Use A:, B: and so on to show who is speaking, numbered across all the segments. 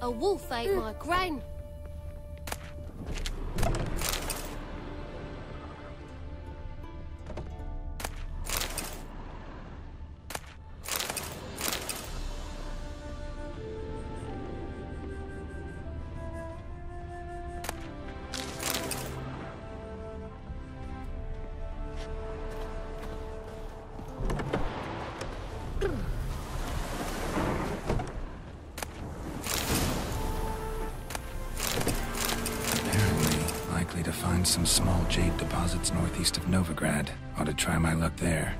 A: A wolf ate my grain.
B: Some small jade deposits northeast of Novigrad. Ought to try my luck there.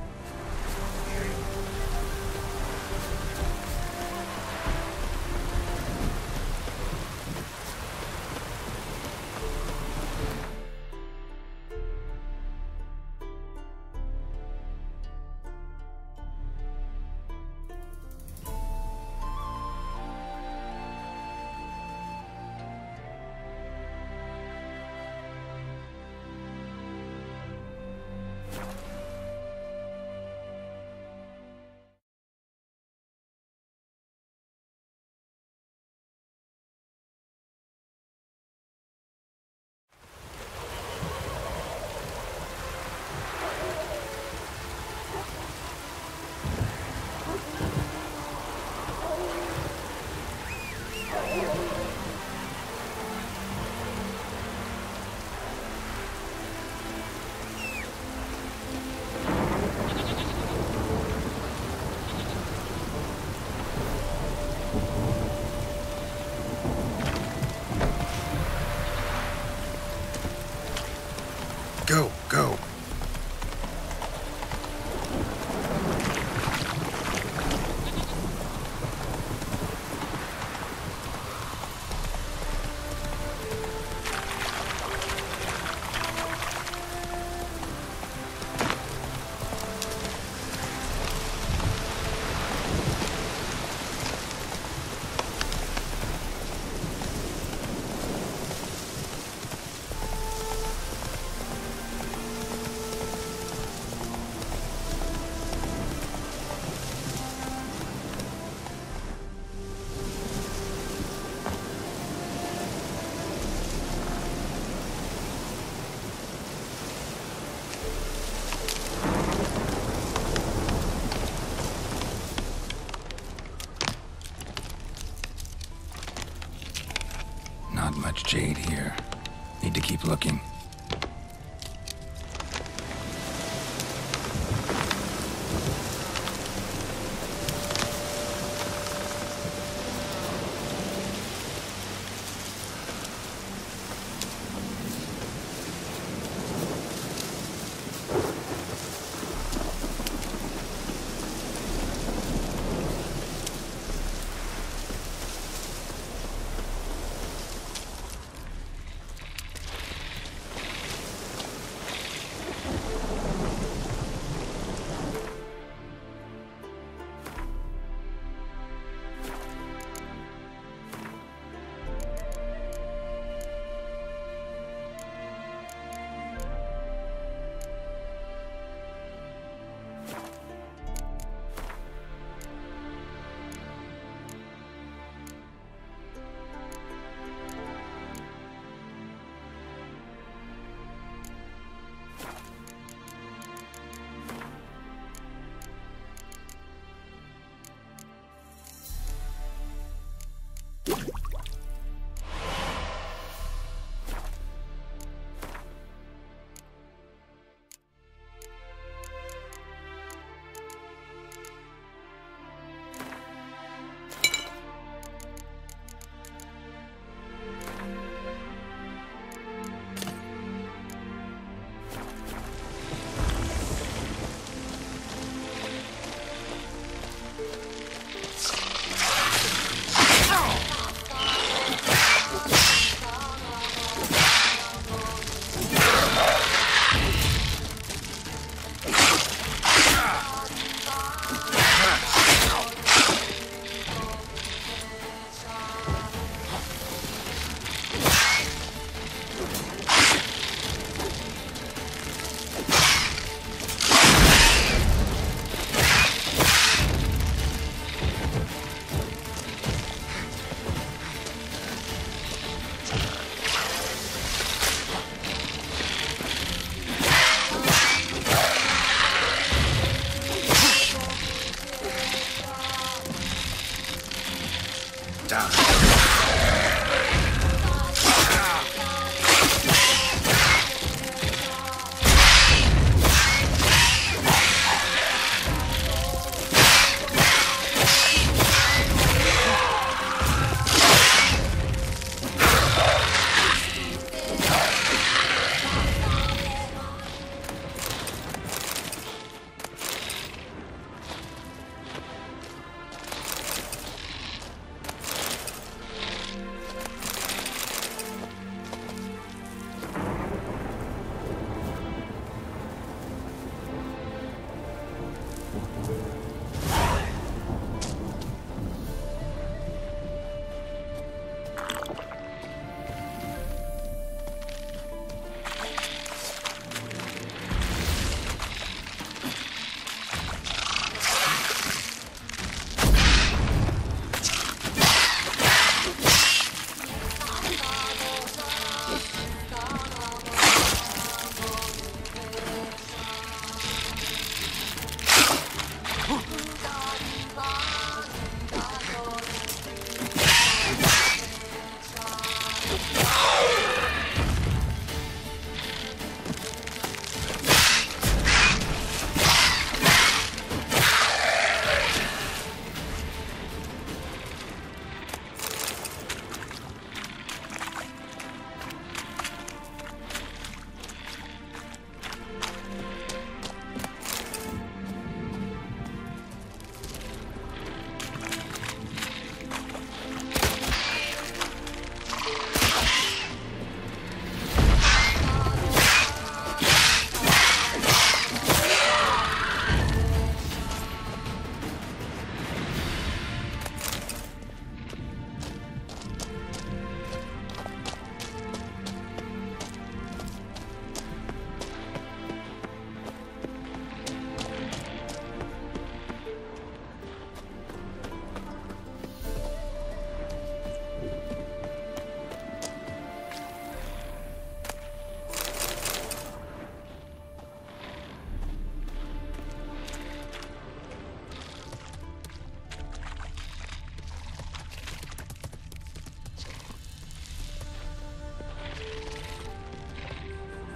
C: Go, go.
B: Not much jade here. Need to keep looking.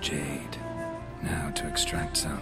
B: Jade. Now to extract some.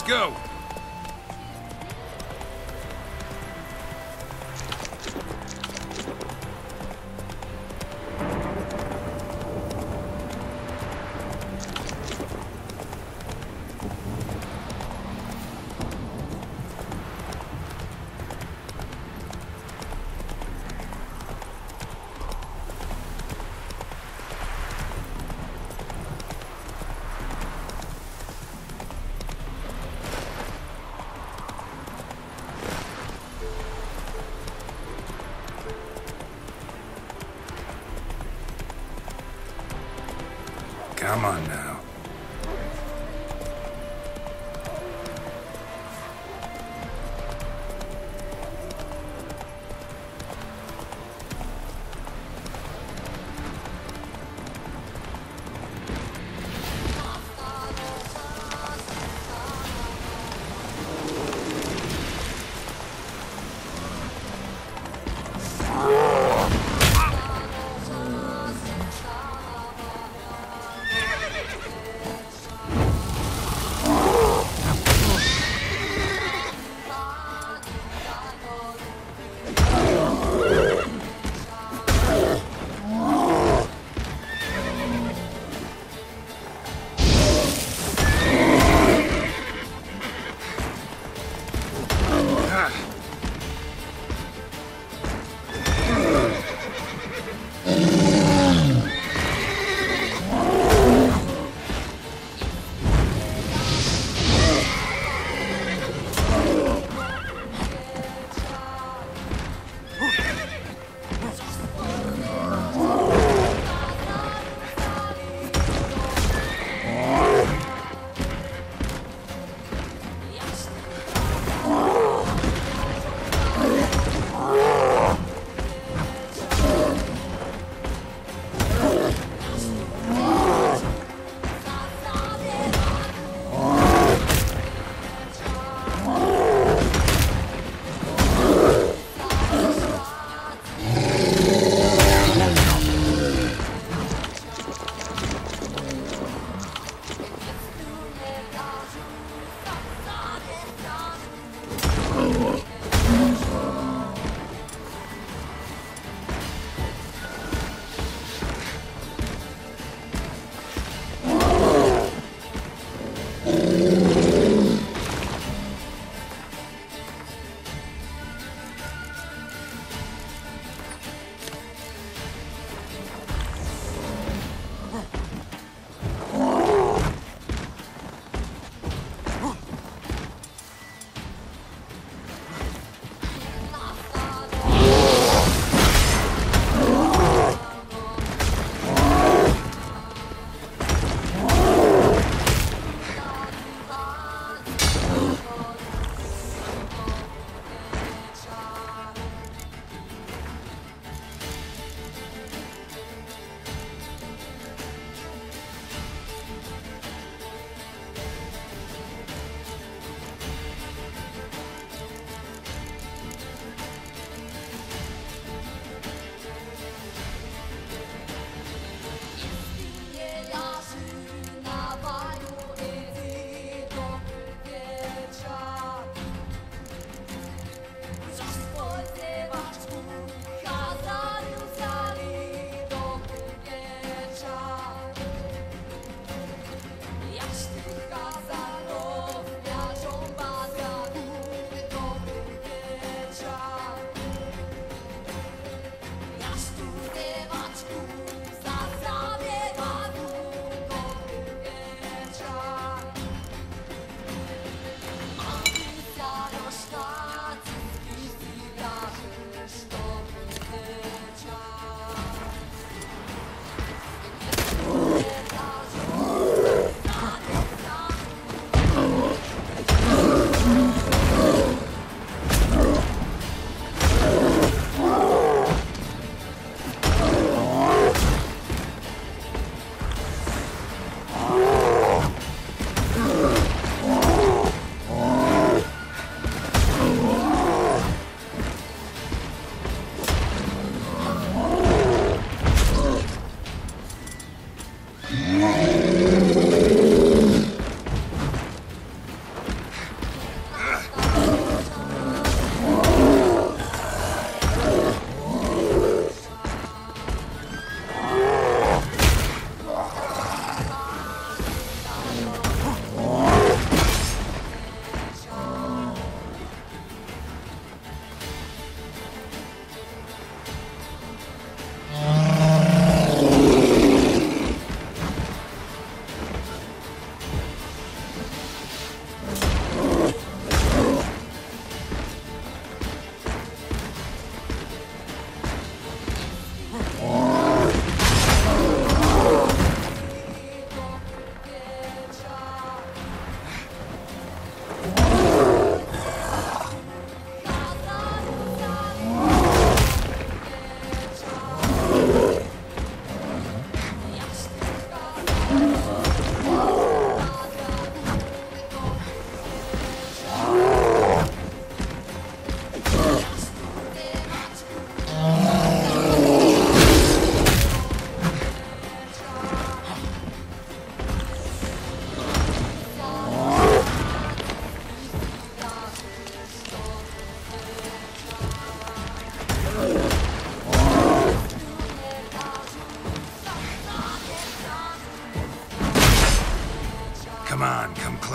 B: go! Come on now.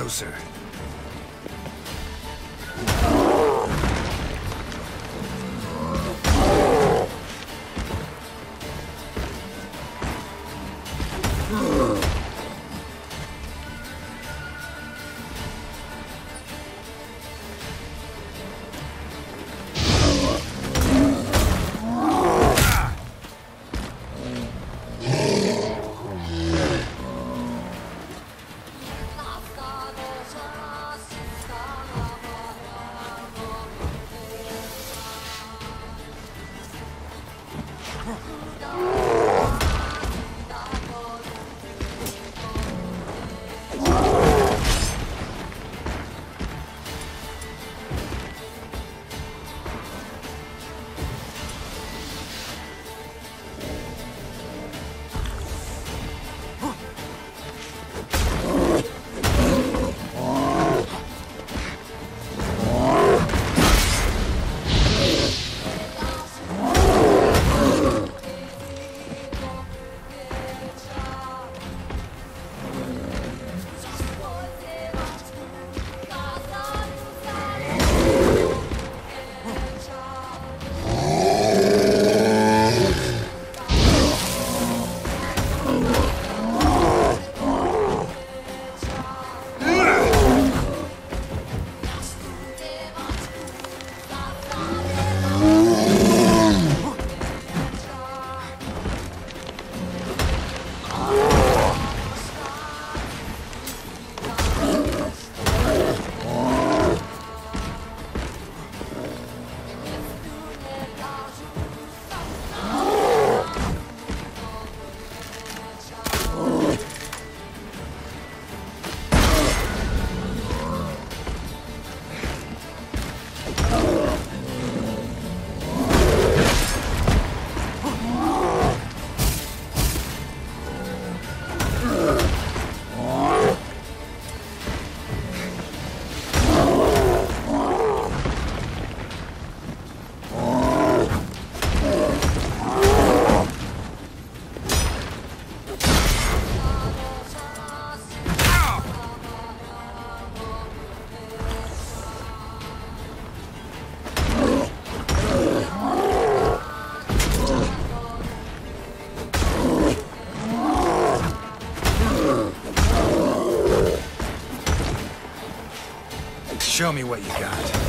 B: closer. Show me what you got.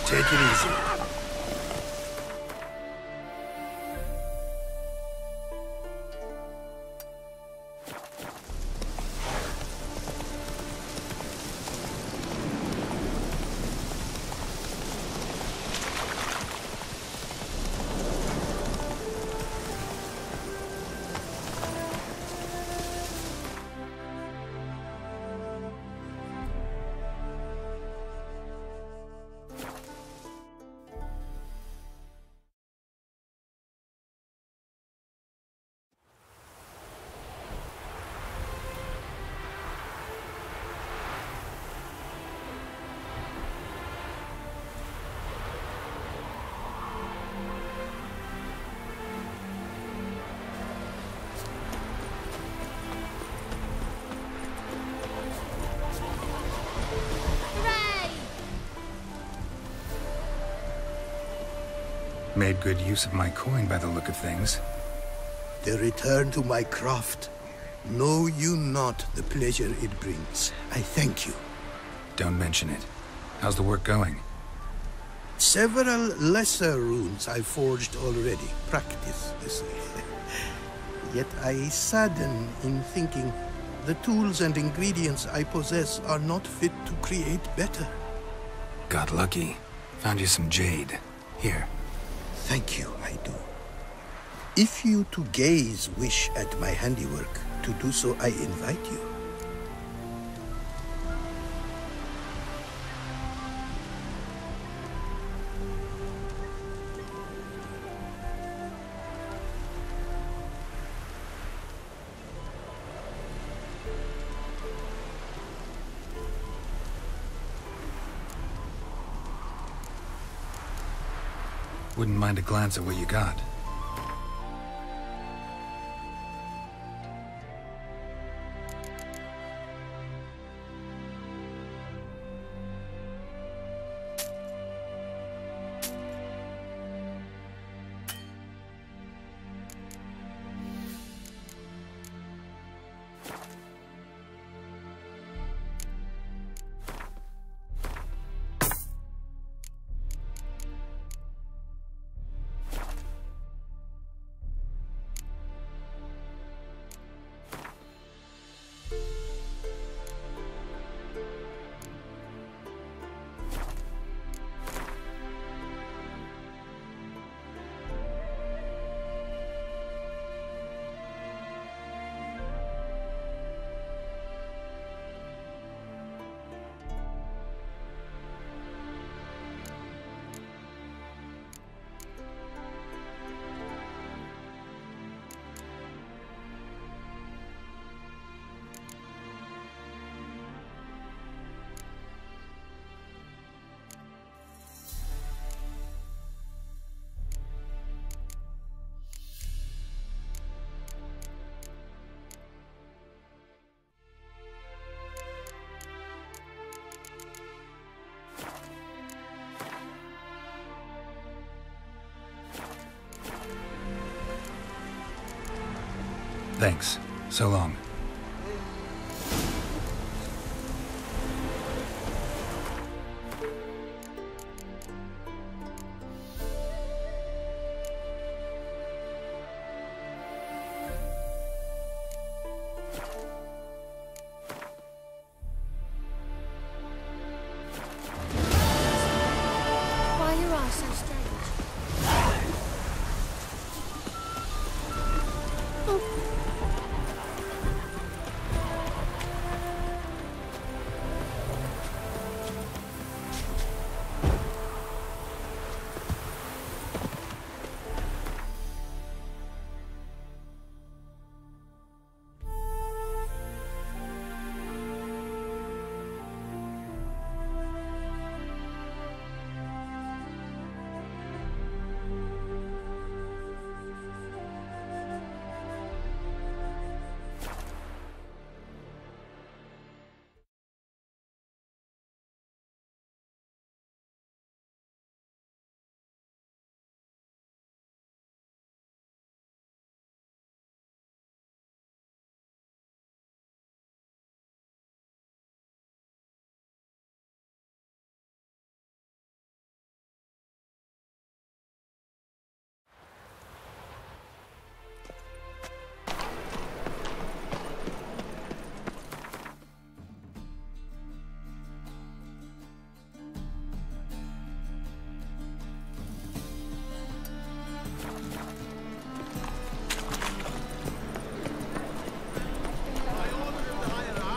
C: Take it easy.
B: Made good use of my coin by the look of things.
C: The return to my craft. Know you not the pleasure it brings. I thank you.
B: Don't mention it. How's the work going?
C: Several lesser runes I forged already. Practice, you see. Yet I sadden in thinking the tools and ingredients I possess are not fit to create better.
B: Got lucky. Found you some jade. Here.
C: Thank you, I do. If you to gaze wish at my handiwork, to do so I invite you.
B: Wouldn't mind a glance at what you got. Thanks. So long.
A: Why are your eyes so strange?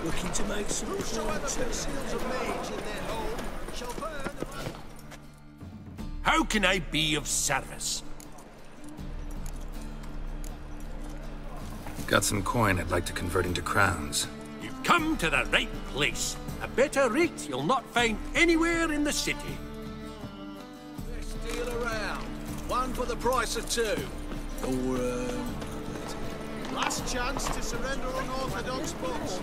D: Looking to make some
E: Whosoever conceals a mage in their home shall burn.
D: How can I be of service?
B: Got some coin I'd like to convert into crowns.
D: You've come to the right place. A better rate you'll not find anywhere in the city.
E: Let's deal around. One for the price of two.
D: Or,
E: Last chance to surrender unorthodox books.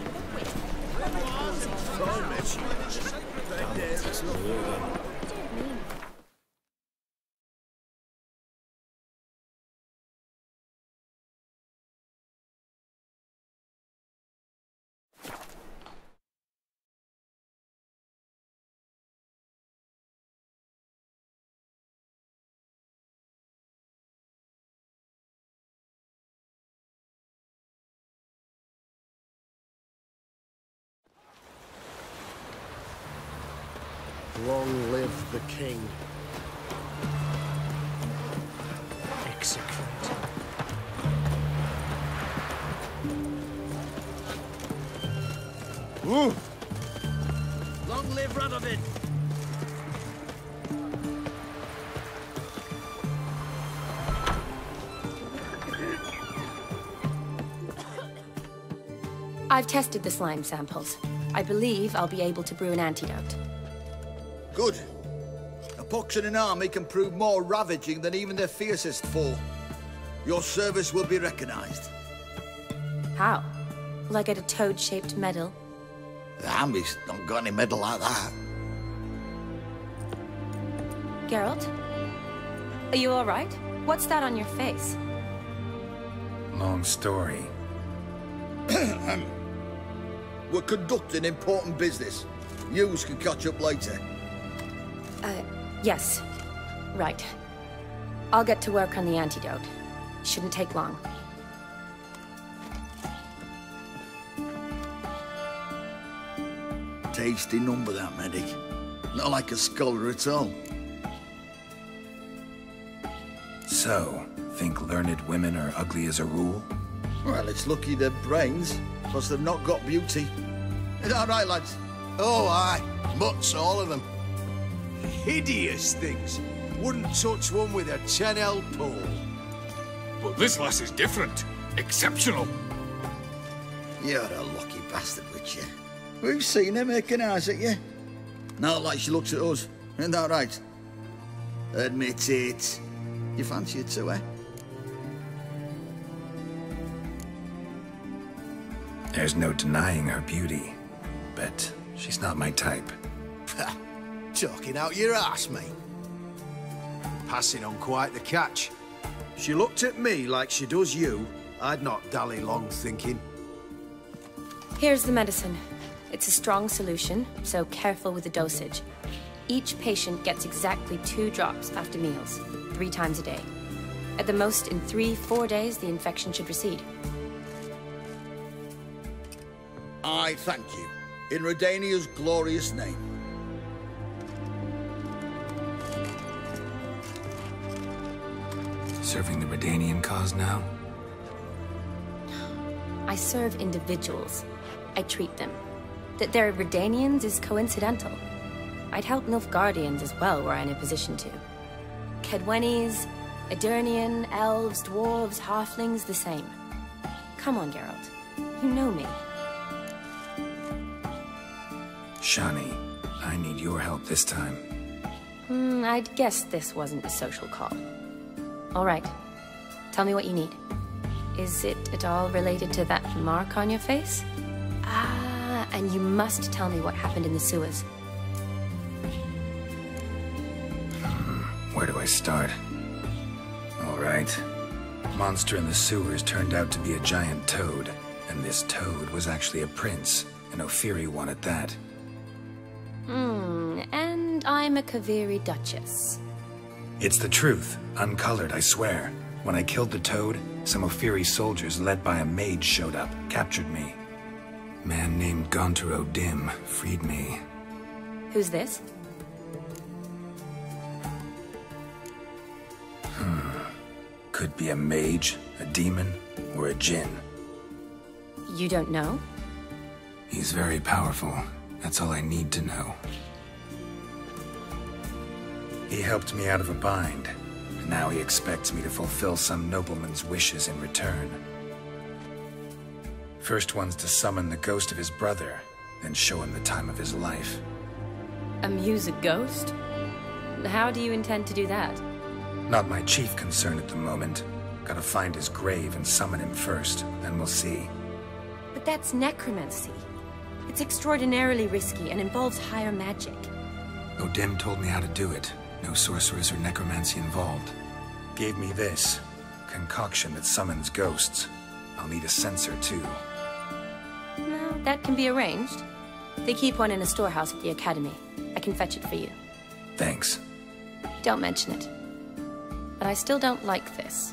F: Long live the king.
D: execrate.
E: Long live Radovid!
G: I've tested the slime samples. I believe I'll be able to brew an antidote.
H: Good. A pox in an army can prove more ravaging than even their fiercest foe. Your service will be recognized.
G: How? Will I get a toad-shaped medal?
H: The army's not got any medal like that.
G: Geralt? Are you alright? What's that on your face?
B: Long story.
H: We're conducting important business. Yous can catch up later.
G: Yes. Right. I'll get to work on the antidote. Shouldn't take long.
H: Tasty number, that medic. Not like a scholar at all.
B: So, think learned women are ugly as a rule?
H: Well, it's lucky they're brains, plus they've not got beauty. Is that right, lads?
C: Oh, aye. Mutts, all of them.
E: Hideous things. Wouldn't touch one with a 10L pole.
I: But this lass is different. Exceptional.
H: You're a lucky bastard, with you. We've seen her making eyes at you. Not like she looks at us. Isn't that right? Admit it. You fancy it too, eh?
B: There's no denying her beauty, but she's not my type.
C: Talking out your ass, mate.
E: Passing on quite the catch. She looked at me like she does you. I'd not dally long thinking.
G: Here's the medicine. It's a strong solution, so careful with the dosage. Each patient gets exactly 2 drops after meals, 3 times a day. At the most, in 3-4 days, the infection should recede.
H: I thank you. In Redania's glorious name.
B: Serving the Redanian cause now?
G: I serve individuals. I treat them. That they're Redanians is coincidental. I'd help Nilfgaardians as well were I in a position to. Kedwenis, Edirnian, elves, dwarves, halflings, the same. Come on, Geralt. You know me.
B: Shani, I need your help this time.
G: I'd guess this wasn't a social call. All right. Tell me what you need. Is it at all related to that mark on your face? Ah, and you must tell me what happened in the sewers.
B: Where do I start? All right. Monster in the sewers turned out to be a giant toad, and this toad was actually a prince, and Ophiri wanted that.
G: And I'm a Kaviri Duchess.
B: It's the truth, uncolored, I swear. When I killed the toad, some Ophiri soldiers led by a mage showed up, captured me. Man named Gontar O'Dim freed me.
G: Who's this?
B: Could be a mage, a demon, or a djinn.
G: You don't know?
B: He's very powerful. That's all I need to know. He helped me out of a bind, and now he expects me to fulfill some nobleman's wishes in return. First one's to summon the ghost of his brother, then show him the time of his life.
G: Amuse a ghost? How do you intend to do that?
B: Not my chief concern at the moment. Gotta find his grave and summon him first, then we'll see.
G: But that's necromancy. It's extraordinarily risky and involves higher magic.
B: O'Dim told me how to do it. No sorcerers or necromancy involved. Gave me this concoction that summons ghosts. I'll need a censer too.
G: No, that can be arranged. They keep one in a storehouse at the academy. I can fetch it for you.
B: Thanks.
G: Don't mention it. But I still don't like this.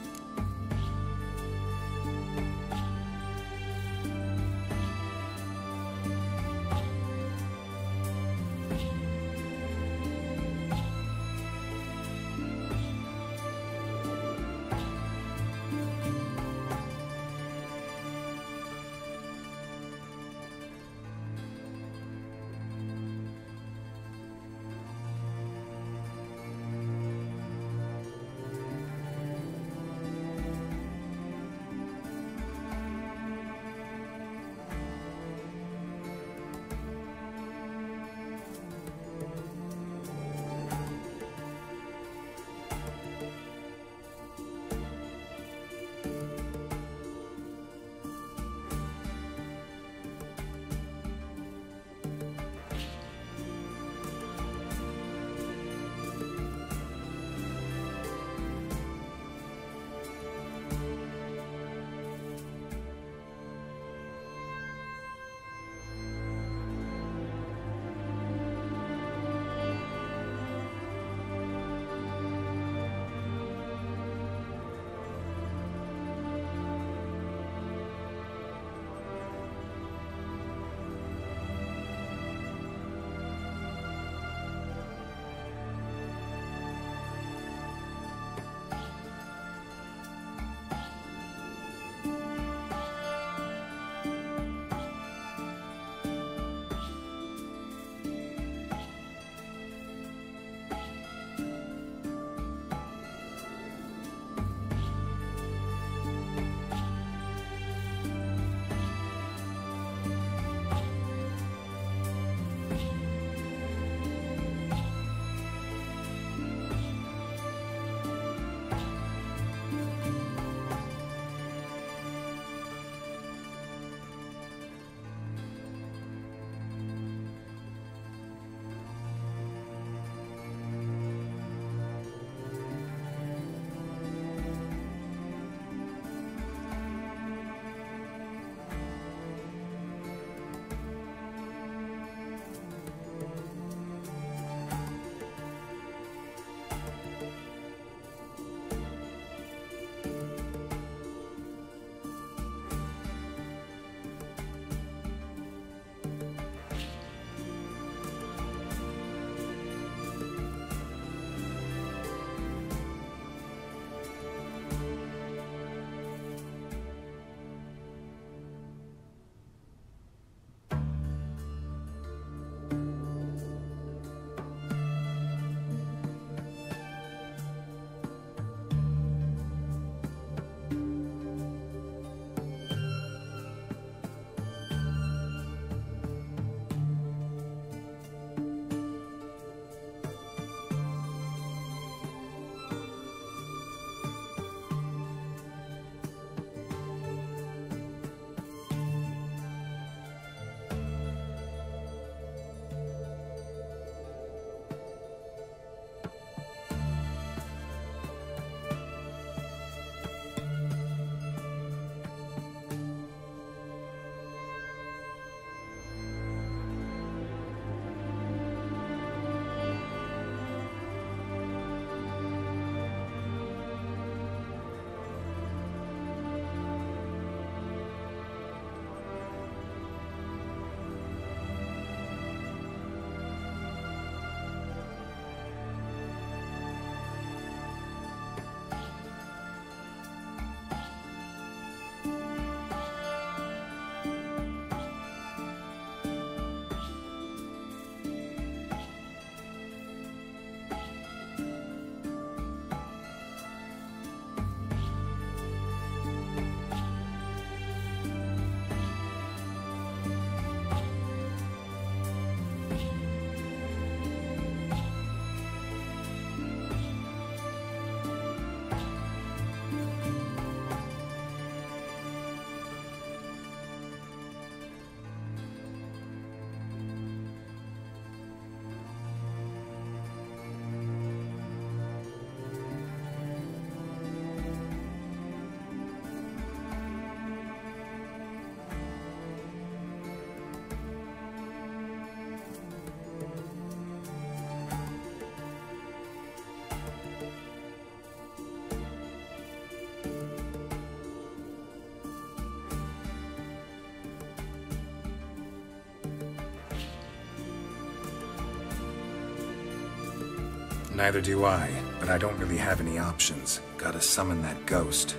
B: Neither do I, but I don't really have any options. Gotta summon that ghost.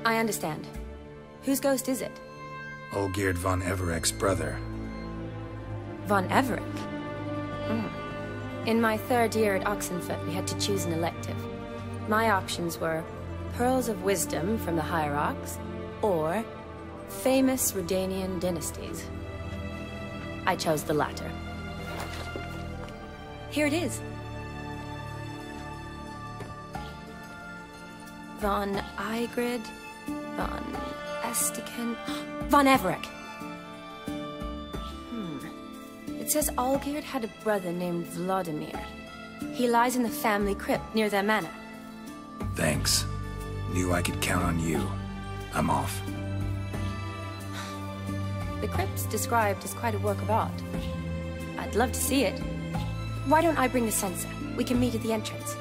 G: I understand. Whose ghost is it?
B: Olgierd von Everek's brother.
G: Von Everek? In my third year at Oxenfoot, we had to choose an elective. My options were Pearls of Wisdom from the Hierarchs, or famous Redanian dynasties. I chose the latter. Here it is. Von Igrid, Von Estiken, Von Everek. It says Olgierd had a brother named Vladimir. He lies in the family crypt near their manor.
B: Thanks. Knew I could count on you. I'm off.
G: The crypt's described as quite a work of art. I'd love to see it. Why don't I bring the censer? We can meet at the entrance.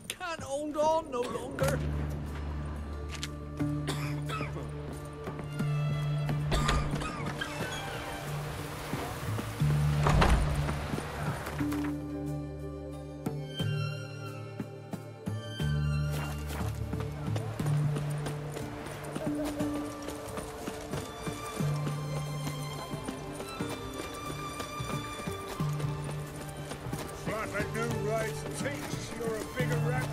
J: Can't hold on no longer. You're a bigger rat.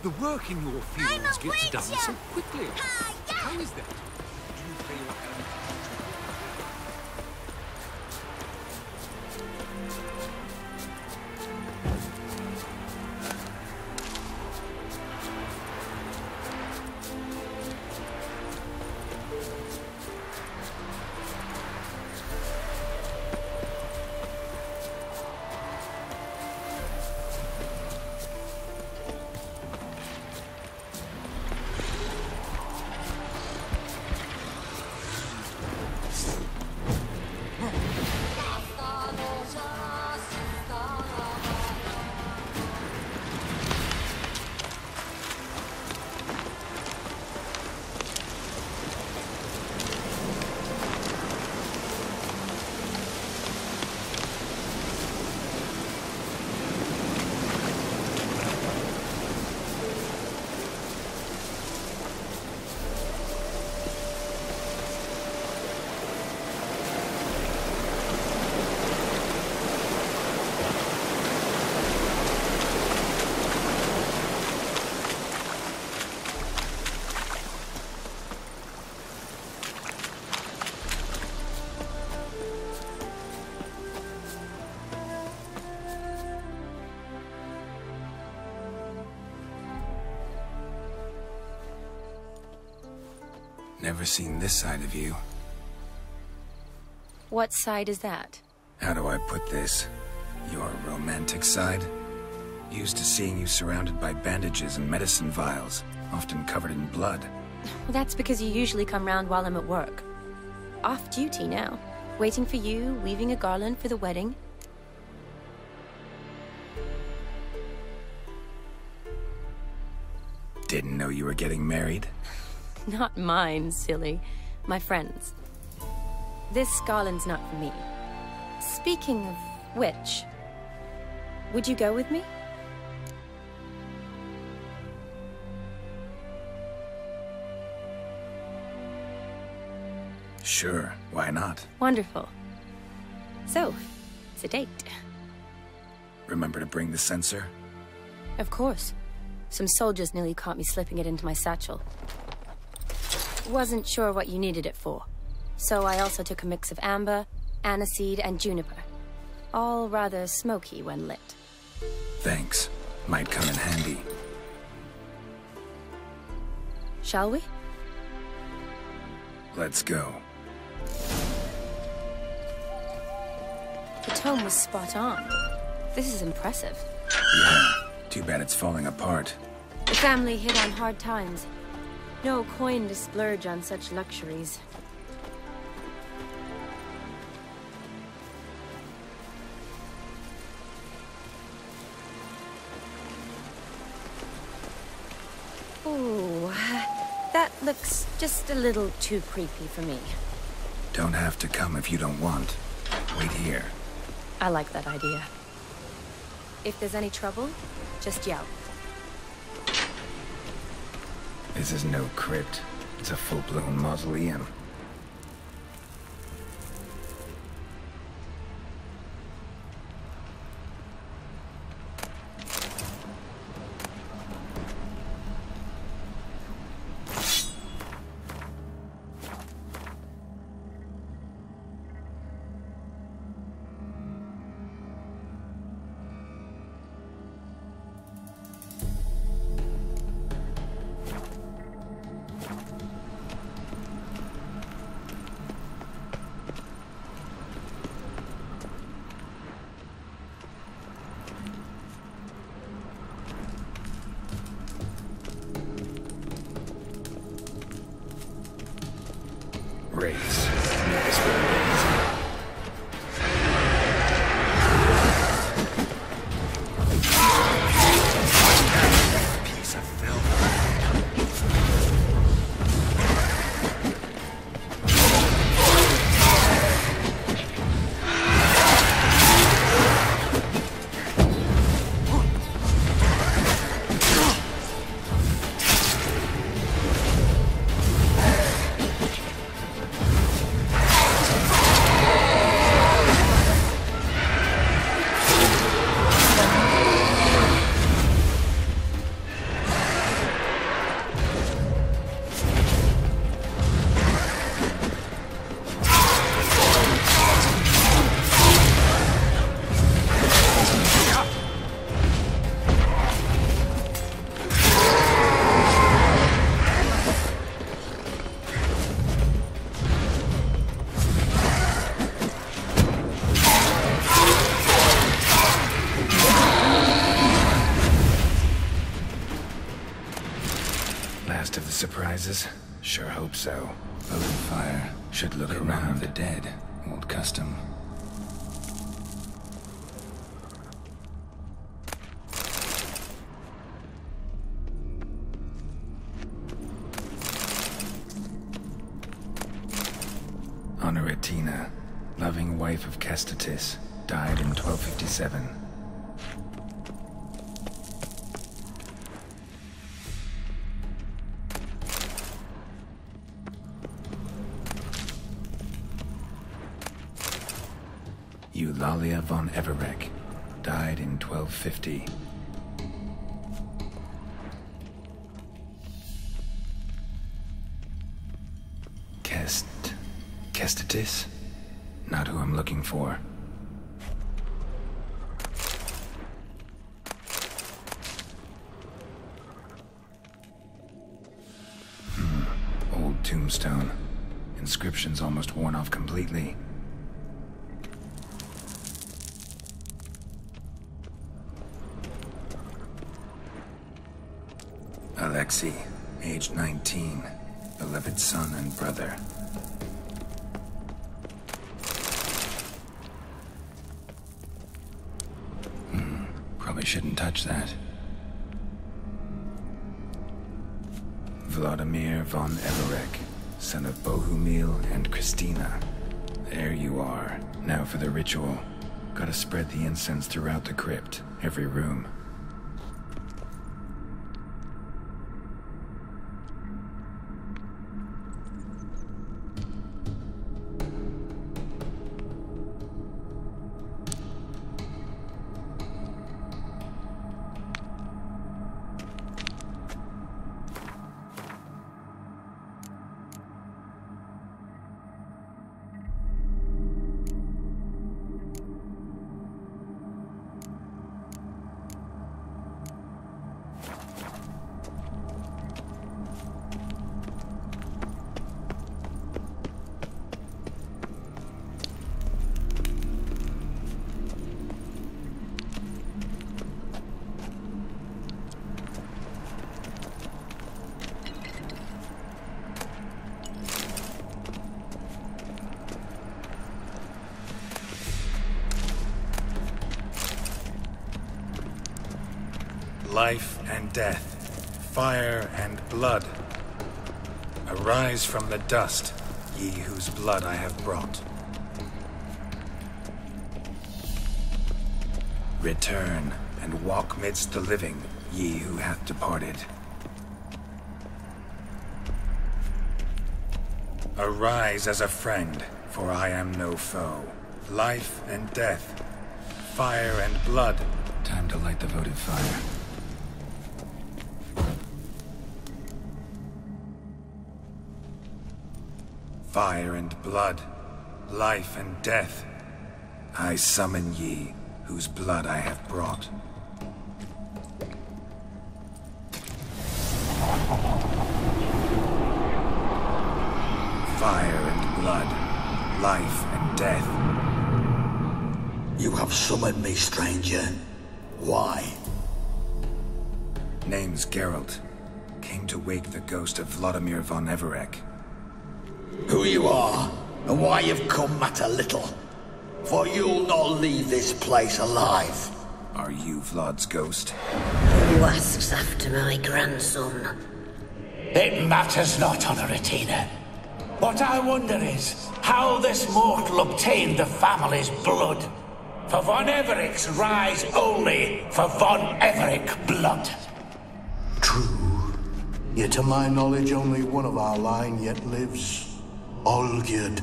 D: The work in your fields gets done so quickly. How is that? Do you feel
B: Never seen this side of you.
G: What side is that?
B: How do I put this? Your romantic side? Used to seeing you surrounded by bandages and medicine vials, often covered in blood.
G: Well, that's because you usually come round while I'm at work. Off duty now. Waiting for you, weaving a garland for the wedding.
B: Didn't know you were getting married?
G: Not mine, silly. My friends. This garland's not for me. Speaking of which, would you go with me?
B: Sure, why not?
G: Wonderful. So, it's a date.
B: Remember to bring the sensor?
G: Of course. Some soldiers nearly caught me slipping it into my satchel. Wasn't sure what you needed it for. So I also took a mix of amber, aniseed, and juniper. All rather smoky when lit.
B: Thanks. Might come in handy.
G: Shall we?
B: Let's go.
G: The tome was spot on. This is impressive.
B: Yeah, too bad it's falling apart.
G: The family hit on hard times. No coin to splurge on such luxuries. Ooh, that looks just a little too creepy for me.
B: Don't have to come if you don't want. Wait here.
G: I like that idea. If there's any trouble, just yell.
B: This is no crypt. It's a full-blown mausoleum. Race. Piece of filth. Last of the surprises? Sure hope so. Open fire. Should look around the dead. Old custom. Honoratina, loving wife of Kestatis, died in 1257. Eulalia von Everec, died in 1250. Kestatis? Not who I'm looking for. Old tombstone. Inscription's almost worn off completely. Alexei, age 19, beloved son and brother. Probably shouldn't touch that. Vladimir von Everec, son of Bohumil and Christina. There you are. Now for the ritual. Gotta spread the incense throughout the crypt, every room. life and death, fire and blood. Arise from the dust, ye whose blood I have brought. Return, and walk midst the living, ye who hath departed. Arise as a friend, for I am no foe. Life and death, fire and blood. Time to light the votive fire. Fire and blood, life and death. I summon ye, whose blood I have brought. Fire and blood, life and death.
H: You have summoned me, stranger. Why?
B: Name's Geralt. Came to wake the ghost of Vladimir von Everec.
H: Who you are, and why you've come matter little. For you'll not leave this place alive.
B: Are you Vlad's ghost?
K: Who asks after my grandson?
L: It matters not, Honoratina. What I wonder is how this mortal obtained the family's blood. For von Everec's rise only for von Everec blood.
M: True. Yet to my knowledge, only one of our line yet lives. Olgierd.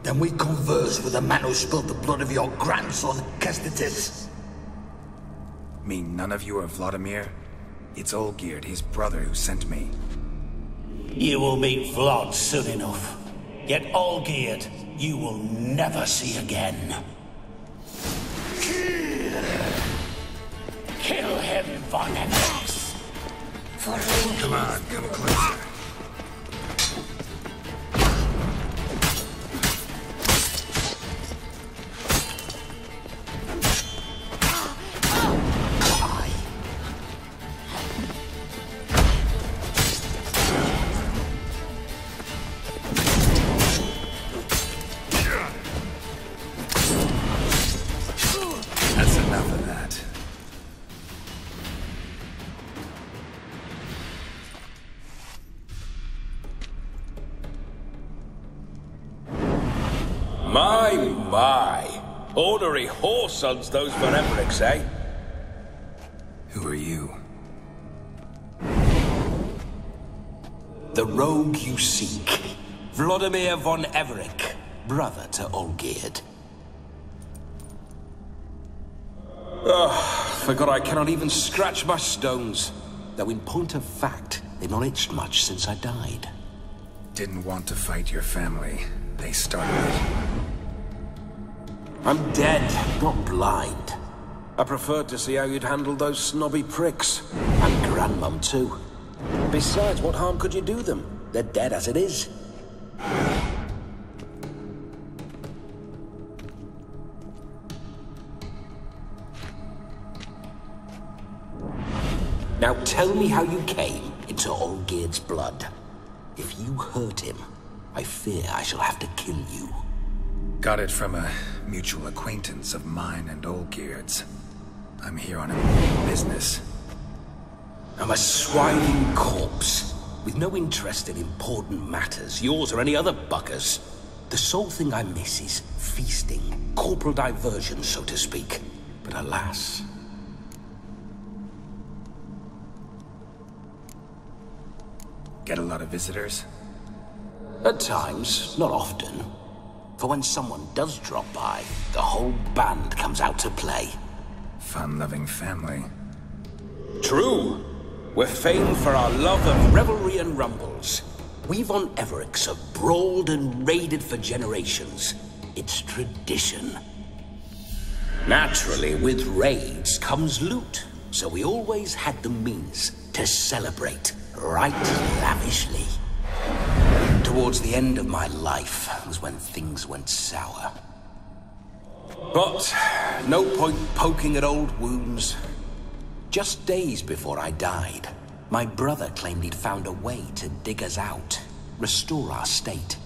H: Then we converse with the man who spilled the blood of your grandson, Kestitis.
B: Mean none of you are Vladimir? It's Olgierd, his brother, who sent me.
L: You will meet Vlad soon enough. Yet Olgierd, you will never see again. Kill him, von Everec.
B: Come on, come closer. That's enough of that.
N: My. Ornery whoresons those von Everecs, eh?
B: Who are you?
L: The rogue you seek. Vladimir von Everec, brother to Olgierd.
N: Forgot I cannot even scratch my stones.
L: Though in point of fact, they've not itched much since I died.
B: Didn't want to fight your family. They started it.
N: I'm dead, not blind. I preferred to see how you'd handle those snobby pricks.
L: And Grandmum too.
N: Besides, what harm could you do them? They're dead as it is.
L: Now tell me how you came into Olgierd's blood. If you hurt him, I fear I shall have to kill you.
B: Got it from a mutual acquaintance of mine and Olgierd's. I'm here on a business.
L: I'm a swiving corpse, with no interest in important matters, yours or any other buggers. The sole thing I miss is feasting, corporal diversion, so to speak. But alas...
B: Get a lot of visitors?
L: At times, not often. For when someone does drop by, the whole band comes out to play.
B: Fun-loving family.
N: True. We're famed for our love of
L: Revelry and rumbles. We von Everecs have brawled and raided for generations. It's tradition. Naturally, with raids comes loot, so we always had the means to celebrate right lavishly. Towards the end of my life was when things went sour.
N: But no point poking at old wounds.
L: Just days before I died, my brother claimed he'd found a way to dig us out, restore our state.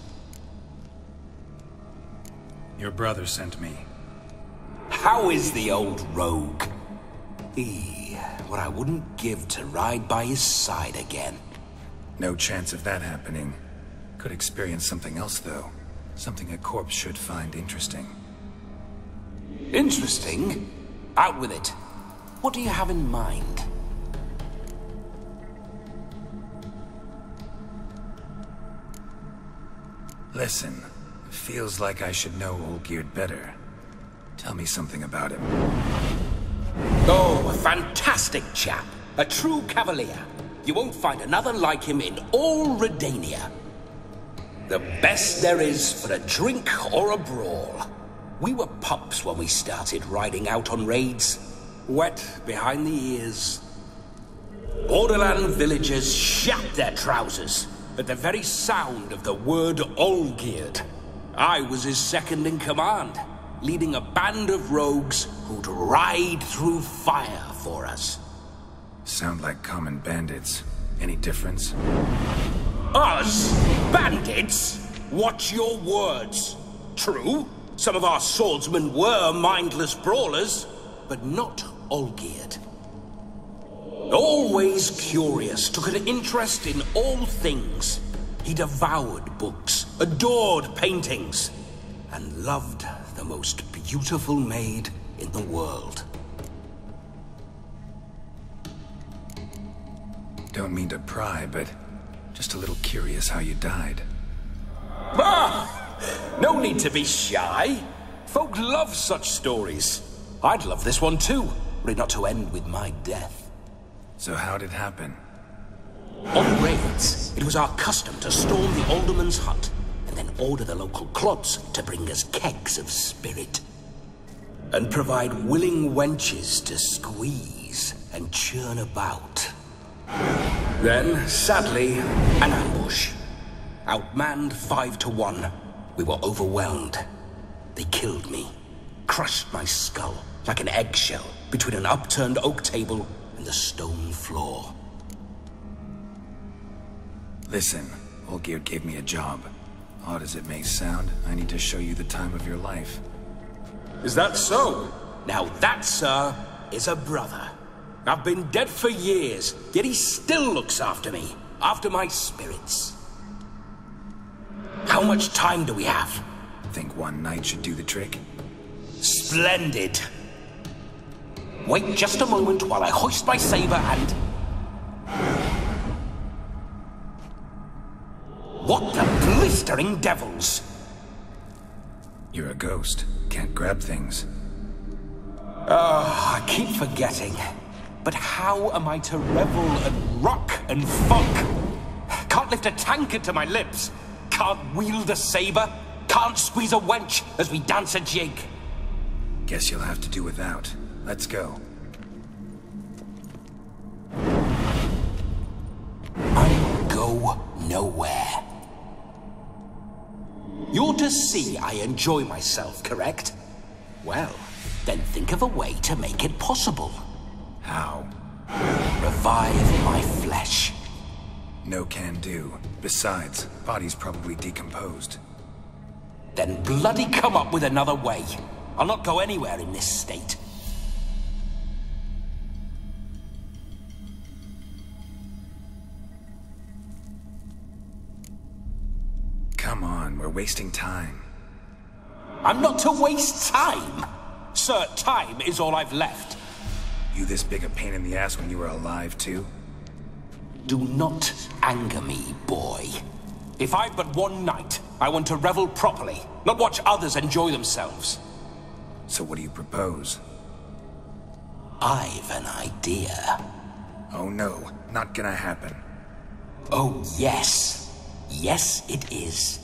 B: Your brother sent me.
L: How is the old rogue? What I wouldn't give to ride by his side again.
B: No chance of that happening. Could experience something else, though. Something a corpse should find interesting.
L: Interesting? Out with it. What do you have in mind?
B: Listen, feels like I should know Olgierd better. Tell me something about him.
L: Oh, a fantastic chap. A true cavalier. You won't find another like him in all Redania. The best there is for a drink or a brawl. We were pups when we started riding out on raids. Wet behind the ears. Borderland villagers shat their trousers at the very sound of the word Olgierd. I was his second in command, leading a band of rogues who'd ride through fire for us.
B: Sound like common bandits. Any difference?
L: Us? Bandits? Watch your words. True, some of our swordsmen were mindless brawlers, but not Olgierd. Always curious, took an interest in all things. He devoured books, adored paintings, and loved the most beautiful maid in the world.
B: Don't mean to pry, but just a little curious how you died.
L: No need to be shy. Folk love such stories. I'd love this one too, were it not to end with my death.
B: So how'd it happen?
L: On raids, it was our custom to storm the alderman's hut, and then order the local clods to bring us kegs of spirit. And provide willing wenches to squeeze and churn about. Then, sadly, an ambush. Outmanned 5-1, we were overwhelmed. They killed me, crushed my skull like an eggshell between an upturned oak table and the stone floor.
B: Listen, Olgierd gave me a job. Odd as it may sound, I need to show you the time of your life.
L: Is that so? Now that, sir, is a brother. I've been dead for years, yet he still looks after me, after my spirits. How much time do we have?
B: Think one night should do the trick?
L: Splendid. Wait just a moment while I hoist my saber and... What the blistering devils?
B: You're a ghost. Can't grab things.
L: I keep forgetting. But how am I to revel and rock and funk? Can't lift a tankard to my lips. Can't wield a saber. Can't squeeze a wench as we dance a jig.
B: Guess you'll have to do without. Let's go.
L: I'll go nowhere. You're to see I enjoy myself, correct? Well, then think of a way to make it possible.
B: How?
L: Revive my flesh.
B: No can do. Besides, body's probably decomposed.
L: Then bloody come up with another way. I'll not go anywhere in this state.
B: Come on, we're wasting time.
L: I'm not to waste time. Sir, time is all I've left.
B: You this big a pain in the ass when you were alive, too?
L: Do not anger me, boy. If I've but one night, I want to revel properly, not watch others enjoy themselves.
B: So what do you propose?
L: I've an idea.
B: Oh no, not gonna happen.
L: Oh yes. Yes, it is.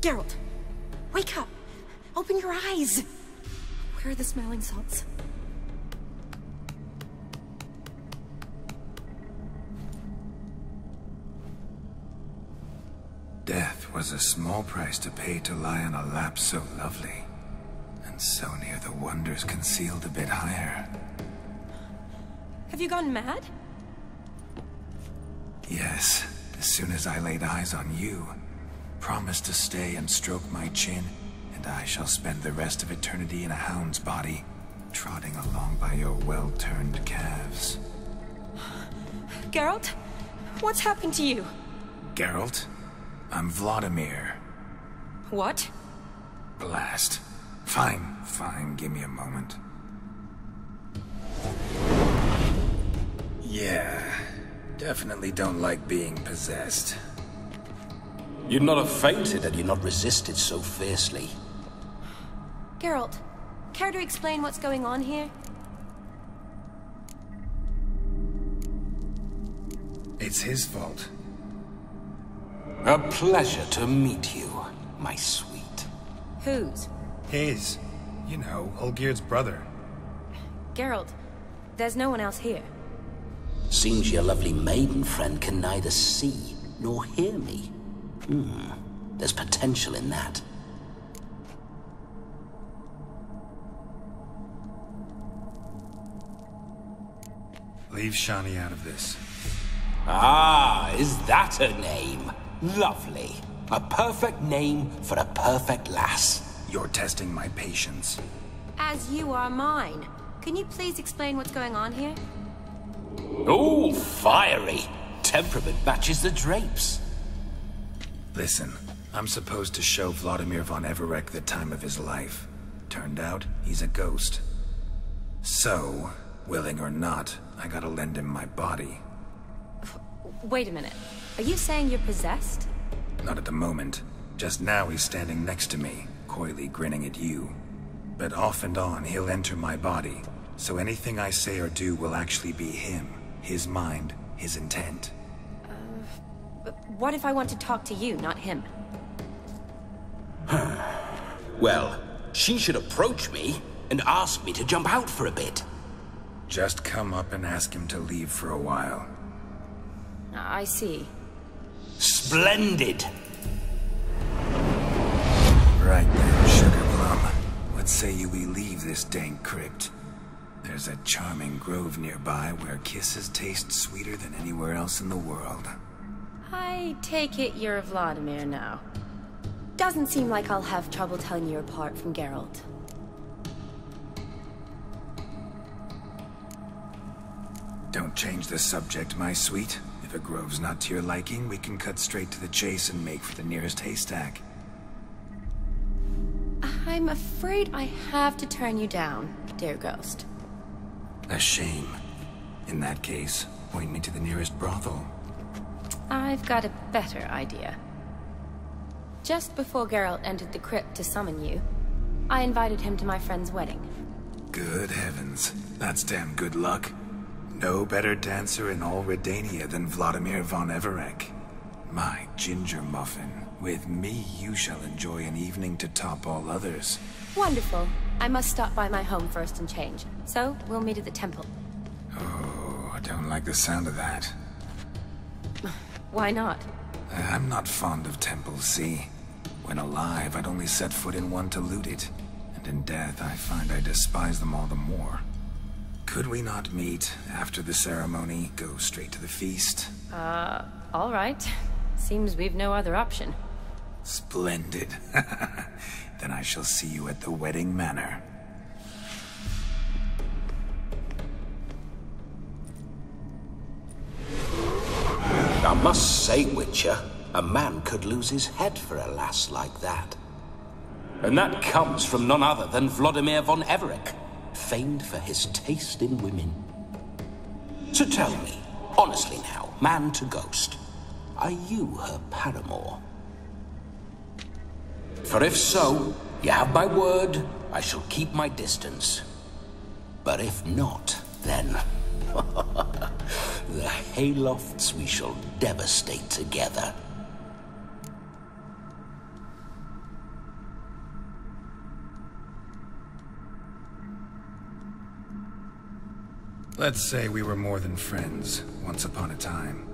G: Geralt, wake up. Open your eyes. Where are the smelling salts?
B: Death was a small price to pay to lie on a lap so lovely, and so near the wonders concealed a bit higher.
G: Have you gone mad?
B: Yes, as soon as I laid eyes on you, promise to stay and stroke my chin, and I shall spend the rest of eternity in a hound's body, trotting along by your well-turned calves.
G: Geralt? What's happened to you?
B: Geralt? I'm Vladimir.
G: What?
B: Blast. Fine, give me a moment. Yeah, definitely don't like being possessed.
L: You'd not have fainted had you not resisted so fiercely.
G: Geralt, care to explain what's going on here?
B: It's his fault.
L: A pleasure to meet you, my sweet.
G: Whose?
B: His. You know, Olgierd's brother.
G: Geralt, there's no one else here.
L: Seems your lovely maiden friend can neither see nor hear me. There's potential in that.
B: Leave Shani out of this.
L: Ah, is that her name? Lovely. A perfect name for a perfect lass.
B: You're testing my patience.
G: As you are mine. Can you please explain what's going on here?
L: Oh, fiery. Temperament matches the drapes.
B: Listen, I'm supposed to show Vladimir von Everec the time of his life. Turned out, he's a ghost. So, willing or not, I gotta lend him my body.
G: Wait a minute. Are you saying you're possessed?
B: Not at the moment. Just now he's standing next to me, coyly grinning at you. But off and on, he'll enter my body. So anything I say or do will actually be him. His mind, his intent.
G: What if I want to talk to you, not him?
L: Well, she should approach me and ask me to jump out for a bit.
B: Just come up and ask him to leave for a while.
G: I see.
L: Splendid!
B: Right then, Sugar Plum. What say you we leave this dank crypt? There's a charming grove nearby where kisses taste sweeter than anywhere else in the world.
G: I take it you're Vladimir now. Doesn't seem like I'll have trouble telling you apart from Geralt.
B: Don't change the subject, my sweet. If a grove's not to your liking, we can cut straight to the chase and make for the nearest haystack.
G: I'm afraid I have to turn you down, dear ghost.
B: A shame. In that case, point me to the nearest brothel.
G: I've got a better idea. Just before Geralt entered the crypt to summon you, I invited him to my friend's wedding.
B: Good heavens. That's damn good luck. No better dancer in all Redania than Vladimir von Everec. My ginger muffin. With me, you shall enjoy an evening to top all others.
G: Wonderful. I must stop by my home first and change. So, we'll meet at the temple.
B: Oh, I don't like the sound of that.
G: Why not?
B: I'm not fond of temples, see? When alive, I'd only set foot in one to loot it. And in death, I find I despise them all the more. Could we not meet after the ceremony, go straight to the feast?
G: All right. Seems we've no other option.
B: Splendid. Then I shall see you at the wedding manor.
L: I must say, Witcher, a man could lose his head for a lass like that. And that comes from none other than Vladimir von Everec, famed for his taste in women. So tell me, honestly now, man to ghost, are you her paramour? For if so, you have my word, I shall keep my distance. But if not, then... the haylofts we shall devastate together.
B: Let's say we were more than friends, once upon a time.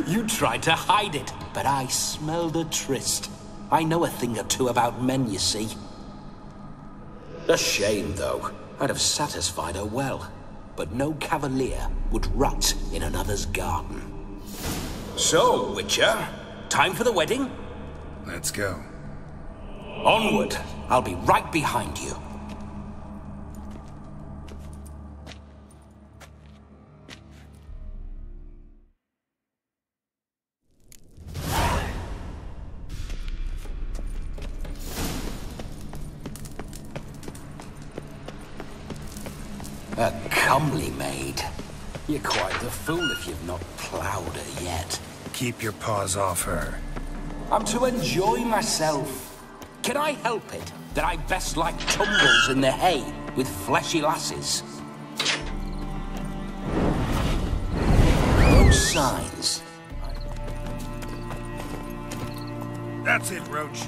L: You tried to hide it, but I smelled a tryst. I know a thing or two about men, you see. A shame, though. I'd have satisfied her well. But no cavalier would rot in another's garden. So, Witcher, time for the wedding?
B: Let's go.
L: Onward. I'll be right behind you. A comely maid. You're quite the fool if you've not ploughed her yet.
B: Keep your paws off her.
L: I'm to enjoy myself. Can I help it that I best like tumbles in the hay with fleshy lasses? No signs.
B: That's it, Roach.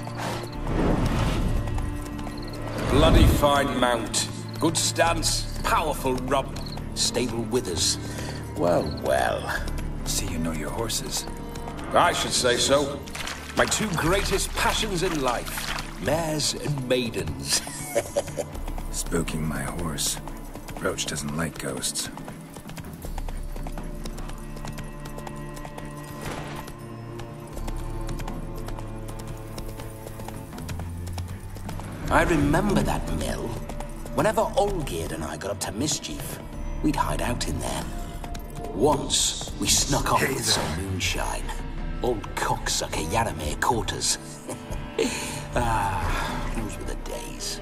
L: Bloody fine mount. Good stance. Powerful rump, stable withers. Well, well.
B: See you know your horses.
L: I should say so. My two greatest passions in life, mares and maidens.
B: Spooking my horse. Roach doesn't like ghosts.
L: I remember that mill. Whenever Olgierd and I got up to mischief, we'd hide out in there. Once, we snuck off with some moonshine. Old cocksucker Yaramir caught us. Those were the days.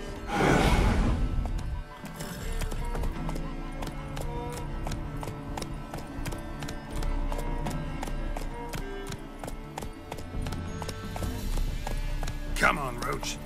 B: Come on, Roach.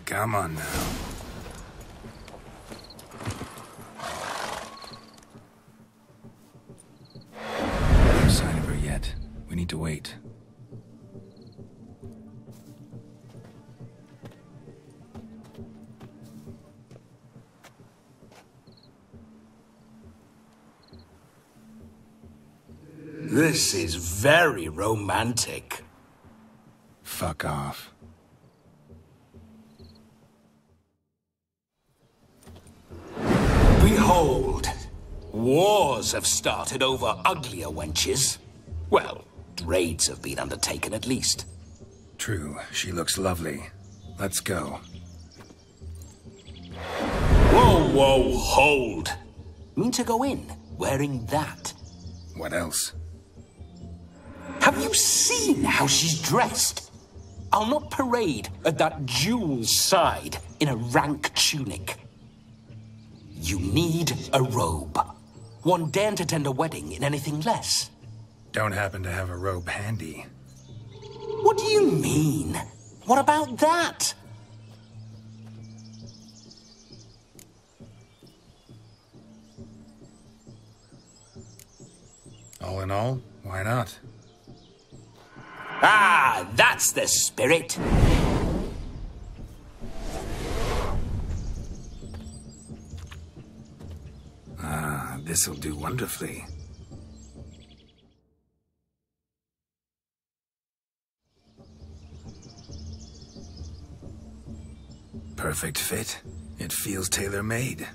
B: Come on now. No sign of her yet. We need to wait.
L: This is very romantic.
B: Fuck off.
L: Behold, wars have started over uglier wenches. Well, raids have been undertaken at least.
B: True, she looks lovely. Let's go.
L: Whoa, whoa, hold. Mean to go in, wearing that?
B: What else?
L: Have you seen how she's dressed? I'll not parade at that jewel's side in a rank tunic. You need a robe. One daren't attend a wedding in anything less.
B: Don't happen to have a robe handy.
L: What do you mean? What about that?
B: All in all, why not?
L: Ah, that's the spirit.
B: Ah, this'll do wonderfully. Perfect fit. It feels tailor-made.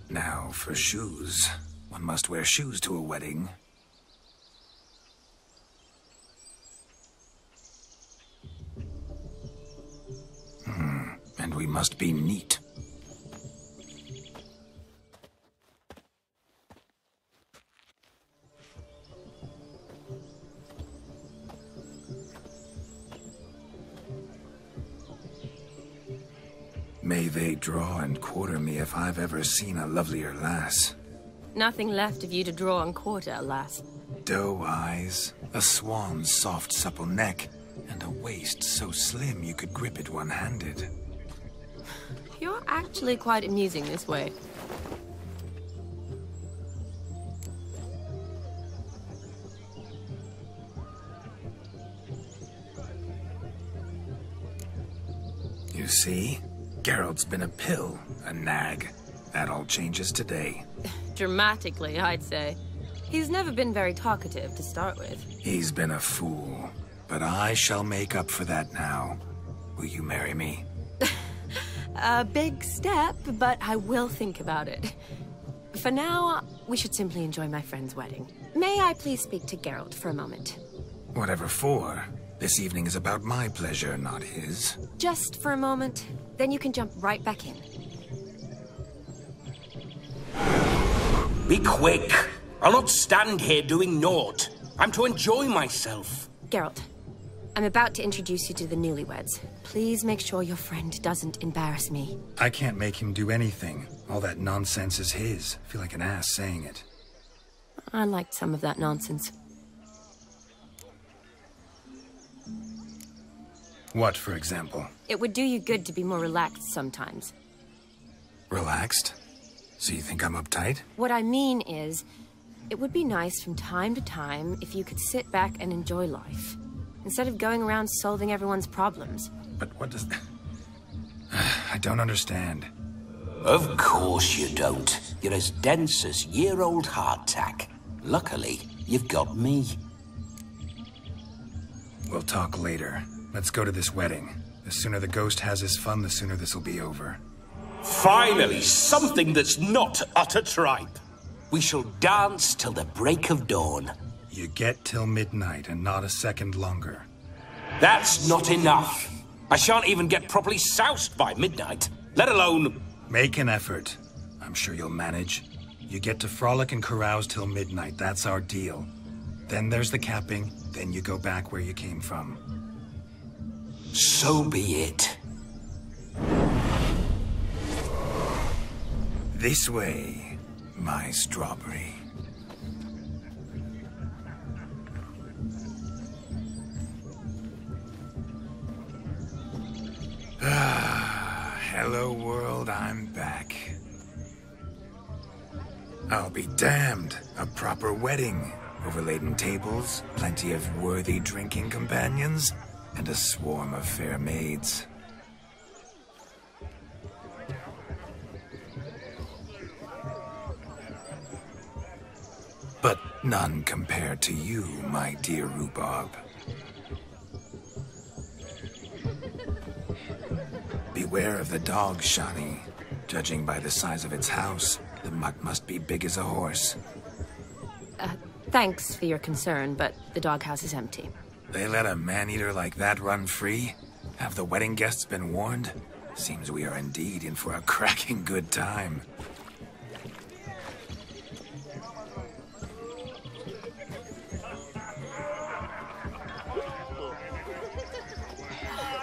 B: Now, for shoes. One must wear shoes to a wedding. And we must be neat. May they draw and quarter me if I've ever seen a lovelier lass.
G: Nothing left of you to draw and quarter, alas.
B: Doe eyes, a swan's soft supple neck, and a waist so slim you could grip it one-handed.
G: You're are actually quite amusing this way.
B: You see? Geralt's been a pill, a nag. That all changes today.
G: Dramatically, I'd say. He's never been very talkative to start with.
B: He's been a fool, but I shall make up for that now. Will you marry me?
G: A big step, but I will think about it. For now, we should simply enjoy my friend's wedding. May I please speak to Geralt for a moment?
B: Whatever for. This evening is about my pleasure, not his.
G: Just for a moment, then you can jump right back in.
L: Be quick! I'll not stand here doing naught. I'm to enjoy myself.
G: Geralt, I'm about to introduce you to the newlyweds. Please make sure your friend doesn't embarrass me.
B: I can't make him do anything. All that nonsense is his. I feel like an ass saying it.
G: I liked some of that nonsense.
B: What, for example?
G: It would do you good to be more relaxed sometimes.
B: Relaxed? So you think I'm uptight?
G: What I mean is, it would be nice from time to time if you could sit back and enjoy life, instead of going around solving everyone's problems.
B: But what does... I don't understand.
L: Of course you don't. You're as dense as year-old hardtack. Luckily, you've got me.
B: We'll talk later. Let's go to this wedding. The sooner the ghost has his fun, the sooner this'll be over.
L: Finally, something that's not utter tripe. We shall dance till the break of dawn.
B: You get till midnight and not a second longer.
L: That's not enough. I shan't even get properly soused by midnight, let alone...
B: Make an effort. I'm sure you'll manage. You get to frolic and carouse till midnight, that's our deal. Then there's the capping, then you go back where you came from.
L: So be it.
B: This way, my strawberry. Hello world, I'm back. I'll be damned. A proper wedding. Overladen tables, plenty of worthy drinking companions, and a swarm of fair maids. But none compared to you, my dear rhubarb. Beware of the dog, Shani. Judging by the size of its house, the mutt must be big as a horse.
G: Thanks for your concern, but the doghouse is empty.
B: They let a man-eater like that run free? Have the wedding guests been warned? Seems we are indeed in for a cracking good time.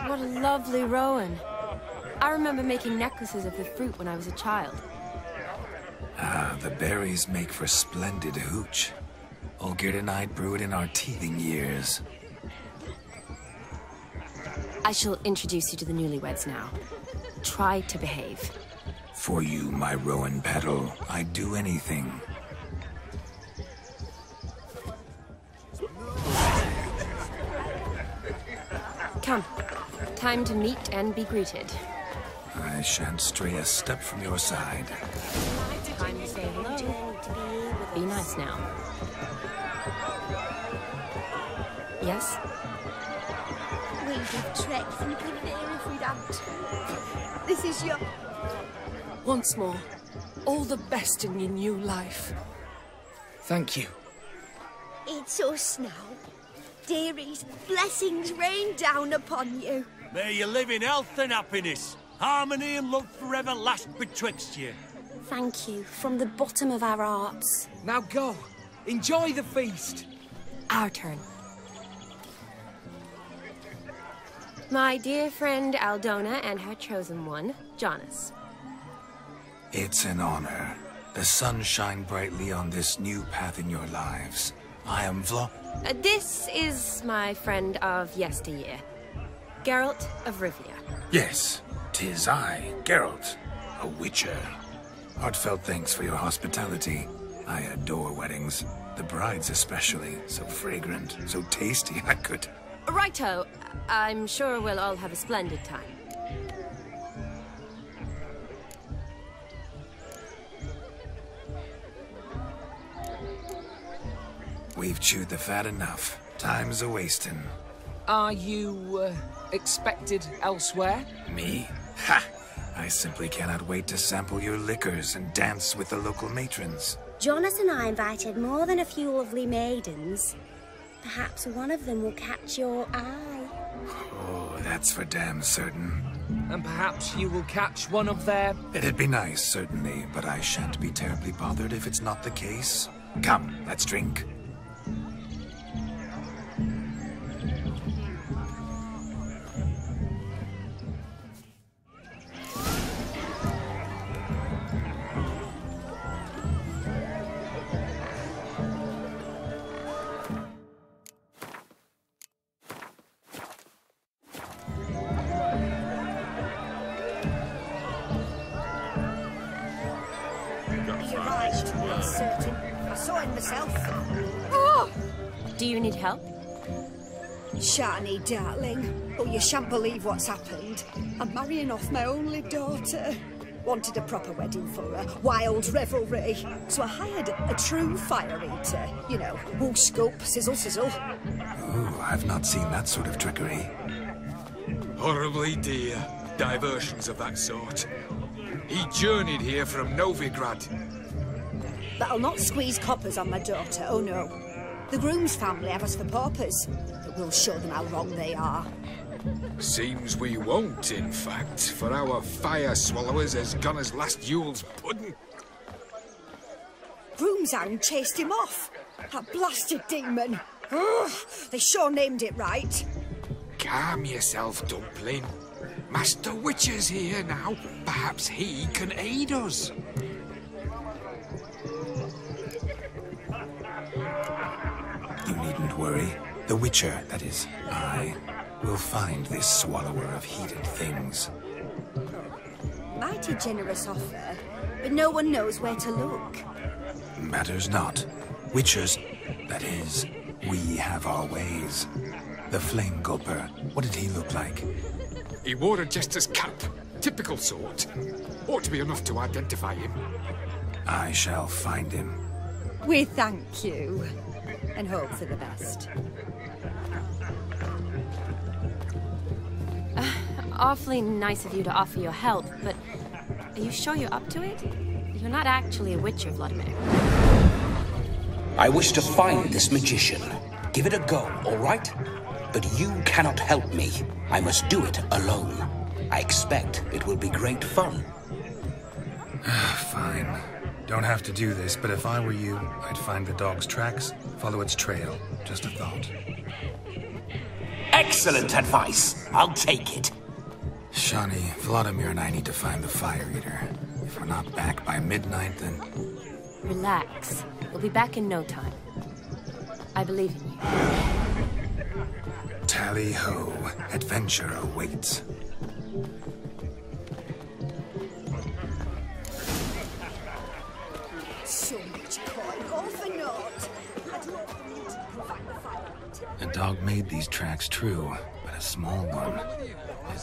G: What a lovely rowan. I remember making necklaces of the fruit when I was a child.
B: Ah, the berries make for splendid hooch. Olgerd and I brew it in our teething years.
G: I shall introduce you to the newlyweds now. Try to behave.
B: For you, my rowan petal, I'd do anything.
G: Come. Time to meet and be greeted.
B: I shan't stray a step from your side.
G: Time to say hello. Be nice now. Yes?
A: We'd have trekked from here if we'd had. This is your...
O: Once more, all the best in your new life.
P: Thank you.
A: It's us now. Dearies, blessings rain down upon you.
J: May you live in health and happiness. Harmony and love forever last betwixt you.
Q: Thank you, from the bottom of our hearts.
P: Now go. Enjoy the feast.
G: Our turn. My dear friend Aldona and her chosen one, Jonas.
B: It's an honor. The sun shine brightly on this new path in your lives. I am
G: This is my friend of yesteryear, Geralt of Rivia.
B: Yes, 'tis I, Geralt. a witcher. Heartfelt thanks for your hospitality. I adore weddings. The brides especially. So fragrant, so tasty, I could...
G: Righto. I'm sure we'll all have a splendid time.
B: We've chewed the fat enough. Time's a-wasting.
P: Are you, expected elsewhere?
B: Me? Ha! I simply cannot wait to sample your liquors and dance with the local matrons.
Q: Jonas and I invited more than a few lovely maidens. Perhaps one of them will catch your eye.
B: Oh, that's for damn certain.
P: And perhaps you will catch one of their...
B: It'd be nice, certainly, but I shan't be terribly bothered if it's not the case. Come, let's drink.
G: Do you need help?
A: Shani, darling. Oh, you shan't believe what's happened. I'm marrying off my only daughter. Wanted a proper wedding for her. Wild revelry. So I hired a true fire eater. You know, whoosh scoop, sizzle sizzle.
B: Ooh, I've not seen that sort of trickery.
I: Horribly dear diversions of that sort. He journeyed here from Novigrad.
A: But I'll not squeeze coppers on my daughter, oh no. The groom's family have us for paupers, but we'll show them how wrong they are.
I: Seems we won't, in fact, for our fire swallowers has gone as last Yule's pudding.
A: Groom's hound chased him off. That blasted demon. Ugh, they sure named it right.
I: Calm yourself, Dumpling. Master Witcher's here now. Perhaps he can aid us.
B: You needn't worry. The Witcher, that is, I, will find this swallower of heated things.
A: Mighty generous offer, but no one knows where to look.
B: Matters not. Witchers, that is, we have our ways. The Flame Gulper, what did he look like?
I: He wore a jester's cap. Typical sort. Ought to be enough to identify him.
B: I shall find him.
A: We thank you, and hope for the best.
G: Awfully nice of you to offer your help, but are you sure you're up to it? You're not actually a witcher, Vladimir.
L: I wish to find this magician. Give it a go, all right? But you cannot help me. I must do it alone. I expect it will be great fun.
B: Fine. Don't have to do this, but if I were you, I'd find the dog's tracks, follow its trail. Just a thought.
L: Excellent advice. I'll take it.
B: Shani, Vladimir and I need to find the fire eater. If we're not back by midnight, then...
G: Relax. We'll be back in no time. I believe in you.
B: Tally-ho. Adventure awaits.
A: So much coin, all for naught. I'd love for you to provide the fire eater.
B: The dog made these tracks true, but a small one.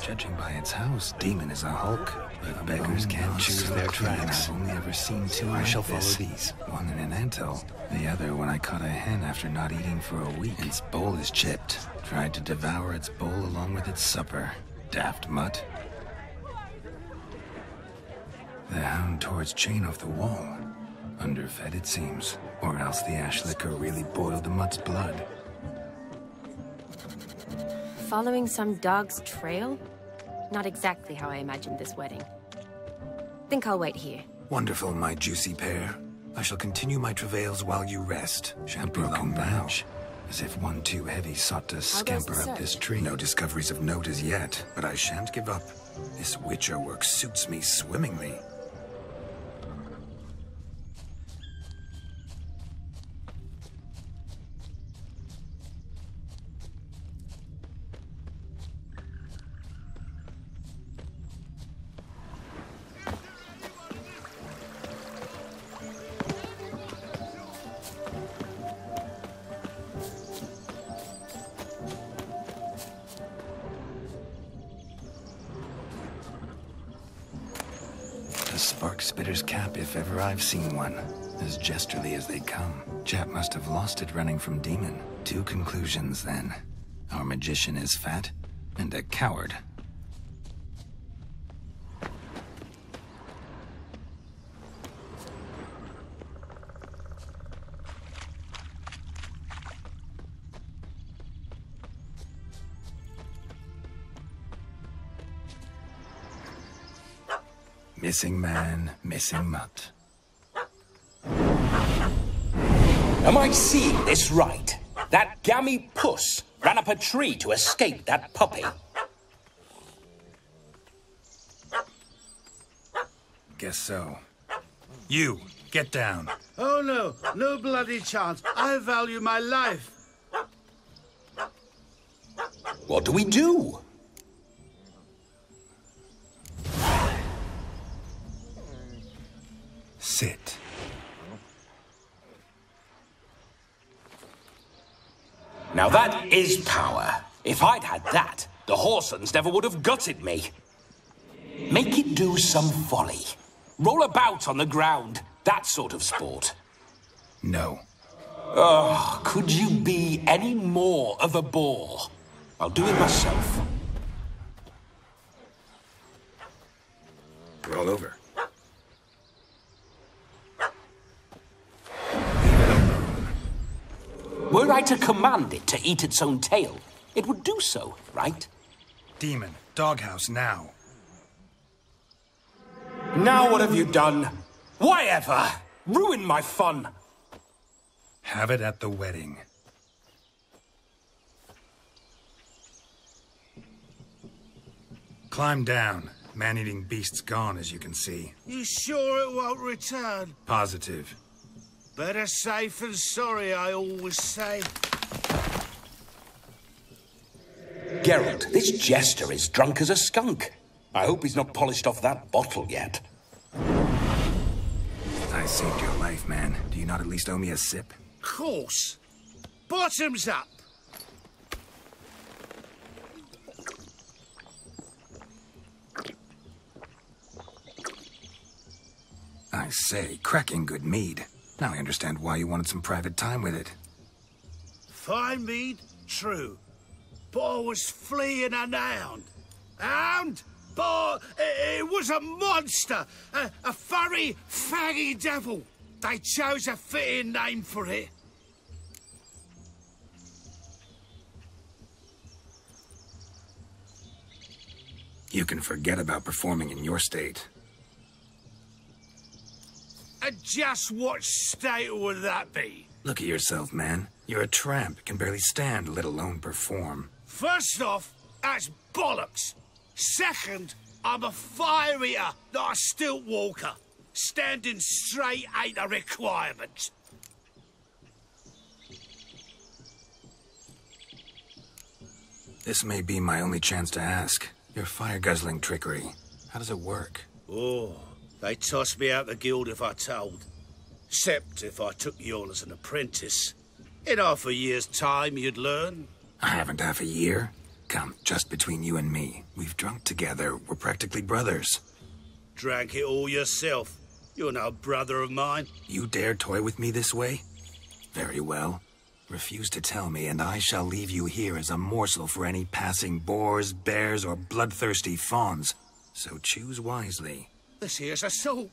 B: Judging by its house, Demon is a hulk. But beggars can't choose their tracks. I've only ever seen two. I shall follow these. One in an anthill. The other when I caught a hen after not eating for a week. Its bowl is chipped. Tried to devour its bowl along with its supper. Daft mutt. The hound tore its chain off the wall. Underfed, it seems. Or else the ash liquor really boiled the mutt's blood.
G: Following some dog's trail? Not exactly how I imagined this wedding. Think I'll wait here.
B: Wonderful, my juicy pair. I shall continue my travails while you rest. Shan't be long now. As if one too heavy sought to scamper up this tree. No discoveries of note as yet, but I shan't give up. This Witcher work suits me swimmingly. bark spitter's cap if ever I've seen one. As gesterly as they come. Chap must have lost it running from demon. 2 conclusions, then. Our magician is fat, and a coward. Missing man, missing mutt.
L: Am I seeing this right? That gammy puss ran up a tree to escape that puppy.
B: Guess so. You, get down.
R: Oh no, no bloody chance. I value my life.
L: What do we do?
B: Sit.
L: Now that is power. If I'd had that, the Horsons never would have gutted me. Make it do some folly. Roll about on the ground. That sort of sport.
B: No.
L: Oh, could you be any more of a bore? I'll do it myself.
B: Roll over.
L: Were I to command it to eat its own tail, it would do so, right?
B: Demon, doghouse now.
L: Now what have you done? Why ever? Ruin my fun.
B: Have it at the wedding. Climb down. Man-eating beast's gone, as you can see.
R: You sure it won't return?
B: Positive.
R: Better safe than sorry, I always say.
L: Geralt, this jester is drunk as a skunk. I hope he's not polished off that bottle yet.
B: I saved your life, man. Do you not at least owe me a sip?
R: Course. Bottoms up.
B: I say, cracking good mead. Now I understand why you wanted some private time with it.
R: Fine mead? True. But I was fleeing an hound. Hound? But it was a monster. A furry, faggy devil. They chose a fitting name for it.
B: You can forget about performing in your state.
R: And just what state would that be?
B: Look at yourself, man. You're a tramp, can barely stand, let alone perform.
R: First off, that's bollocks. Second, I'm a fire eater, not a stilt walker. Standing straight ain't a requirement.
B: This may be my only chance to ask. Your fire-guzzling trickery, how does it work?
R: Oh, they'd toss me out the guild if I told. Except if I took you on as an apprentice. In half a year's time, you'd learn.
B: I haven't half a year. Come, just between you and me. We've drunk together. We're practically brothers.
R: Drank it all yourself. You're no brother of mine.
B: You dare toy with me this way? Very well. Refuse to tell me, and I shall leave you here as a morsel for any passing boars, bears, or bloodthirsty fawns. So choose wisely.
R: This here's assault.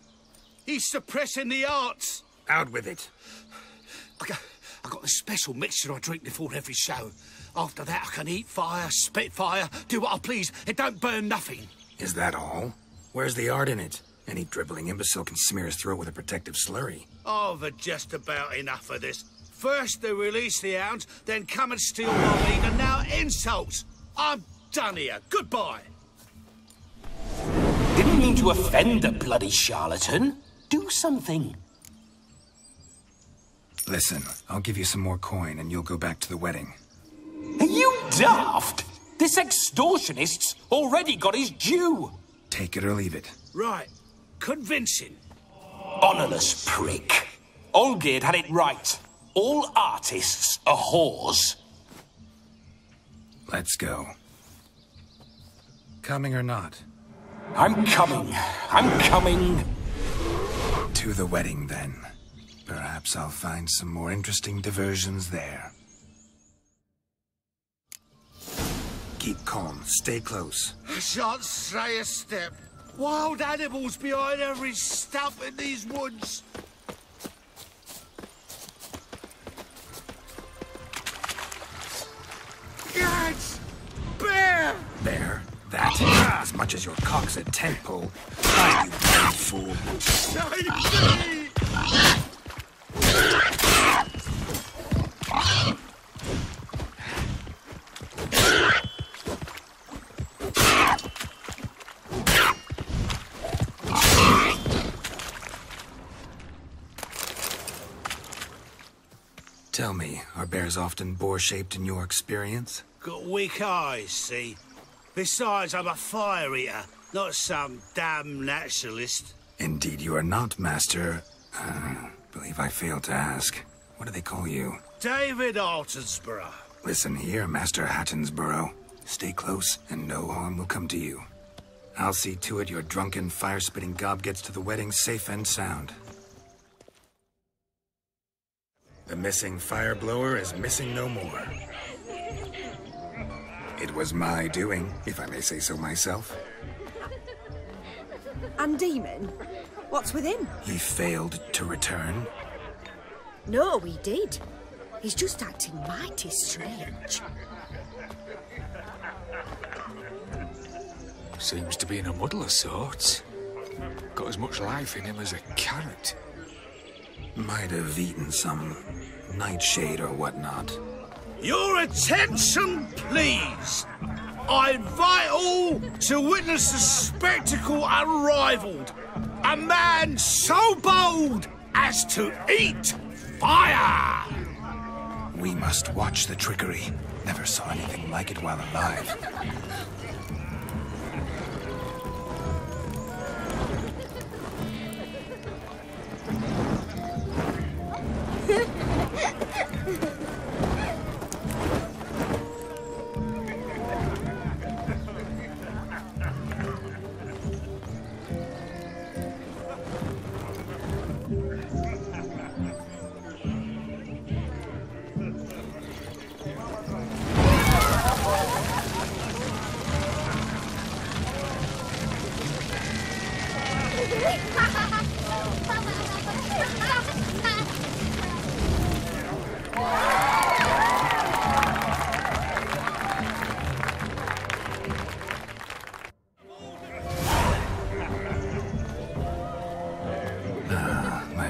R: He's suppressing the arts.
B: Out with it.
R: I got a special mixture I drink before every show. After that, I can eat fire, spit fire, do what I please. It don't burn nothing.
B: Is that all? Where's the art in it? Any dribbling imbecile can smear his throat with a protective slurry.
R: I've had just about enough of this. First they release the hounds, then come and steal my meat, and now insults. I'm done here. Goodbye.
L: Didn't mean to offend the bloody charlatan. Do something.
B: Listen, I'll give you some more coin and you'll go back to the wedding.
L: Are you daft? This extortionist's already got his due.
B: Take it or leave it.
R: Right. Convincing.
L: Honourless prick. Olgierd had it right. All artists are whores.
B: Let's go. Coming or not?
L: I'm coming. I'm coming.
B: To the wedding, then. Perhaps I'll find some more interesting diversions there. Keep calm. Stay close.
R: I shan't stray a step. Wild animals behind every stump in these woods. Yes! Bear!
B: Bear? That? As much as your cock's a tent pole. Ah, you damn fool.
R: Save me!
B: Tell me, are bears often boar-shaped in your experience?
R: Got weak eyes, see? Besides, I'm a fire eater, not some damn naturalist.
B: Indeed you are not, Master. Believe I failed to ask. What do they call you?
R: David Altonsborough.
B: Listen here, Master Hattonsborough. Stay close, and no harm will come to you. I'll see to it your drunken, fire-spitting gob gets to the wedding safe and sound. The missing fire blower is missing no more. It was my doing, if I may say so myself.
A: And Demon? What's with him?
B: He failed to return.
A: No, he did. He's just acting mighty strange.
I: Seems to be in a muddle of sorts. Got as much life in him as a carrot.
B: Might have eaten some nightshade or whatnot.
R: Your attention, please. I invite all to witness a spectacle unrivaled. A man so bold as to eat fire.
B: We must watch the trickery. Never saw anything like it while alive.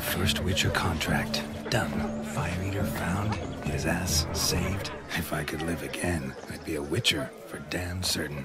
B: First Witcher contract. Done. Fire Eater found. His ass saved. If I could live again, I'd be a Witcher for damn certain.